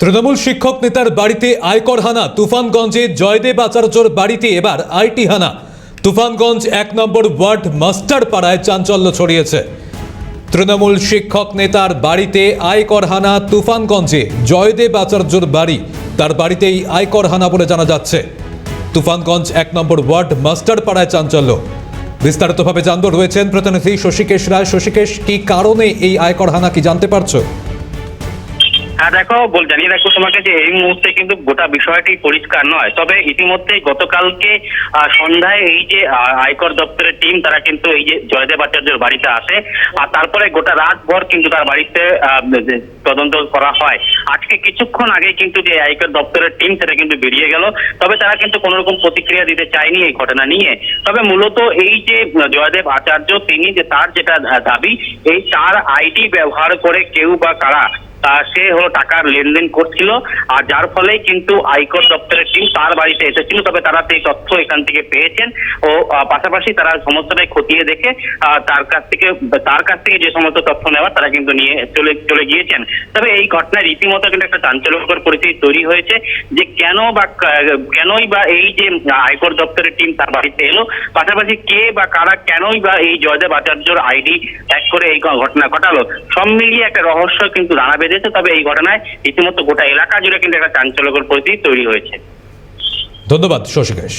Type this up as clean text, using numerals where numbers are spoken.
তৃণমূল শিক্ষক নেতার বাড়িতে আয়কর হানা। তুফানগঞ্জে জয়দেব আচার্যর বাড়িতে এবার আইটি হানা। তুফানগঞ্জ ১ নম্বর ওয়ার্ড মাস্টার পাড়ায় চাঞ্চল্য ছড়িয়েছে। তৃণমূল শিক্ষক নেতার বাড়িতে আয়কর হানা। তুফানগঞ্জে জয়দেব আচার্যর বাড়ি, তার বাড়িতেই আয়কর হানা বলে জানা যাচ্ছে। তুফানগঞ্জ ১ নম্বর ওয়ার্ড মাস্টার পাড়ায় চাঞ্চল্য। বিস্তারিতভাবে জানবো, রয়েছেন প্রতিনিধি শশীকেশ রায়। শশীকেশ, কি কারণে এই আয়কর হানা, কি জানতে পারছো? হ্যাঁ দেখো, জানিয়ে রাখবো তোমাকে যে এই মুহূর্তে কিন্তু গোটা বিষয়টি পরিষ্কার নয়। তবে ইতিমধ্যে গতকালকে সন্ধ্যায় এই যে আয়কর দপ্তরের টিম, তারা কিন্তু এই যে জয়দেব আচার্যের বাড়িতে আসে, আর তারপরে গোটা রাতভর কিন্তু তার বাড়িতে তদন্ত করা হয়। আজকে কিছুক্ষণ আগে কিন্তু যে আয়কর দপ্তরের টিম, সেটা কিন্তু বেরিয়ে গেল। তবে তারা কিন্তু কোনো রকম প্রতিক্রিয়া দিতে চায়নি এই ঘটনা নিয়ে। তবে মূলত এই যে জয়দেব আচার্য, তিনি যে তার যেটা দাবি, এই তার আইডি ব্যবহার করে কেউ বা কারা সে হলো টাকার লেনদেন করছিল, আর যার ফলে কিন্তু আয়কর দপ্তরের টিম তার বাড়িতে এসেছিল। তবে তারা সেই তথ্য এখান থেকে পেয়েছেন ও পাশাপাশি তারা সমস্তটাই খতিয়ে দেখে তার কাছ থেকে যে সমস্ত তথ্য নেওয়া, তারা কিন্তু নিয়ে চলে গিয়েছেন। তবে এই ঘটনায় রীতিমতো কিন্তু একটা চাঞ্চল্যকর পরিস্থিতি তৈরি হয়েছে যে কেনই বা এই যে আয়কর দপ্তরের টিম তার বাড়িতে এলো, পাশাপাশি কে বা কারা কেনই বা এই জয়দেব আচার্যর আইডি হ্যাক করে এই ঘটনা ঘটালো, সব মিলিয়ে একটা রহস্য কিন্তু দাঁড়া বেঁধেছে। তবে এই ঘটনায় রীতিমতো গোটা এলাকা জুড়ে কিন্তু একটা চাঞ্চল্যকর পরিস্থিতি তৈরি হয়েছে। ধন্যবাদ শশীকেশ।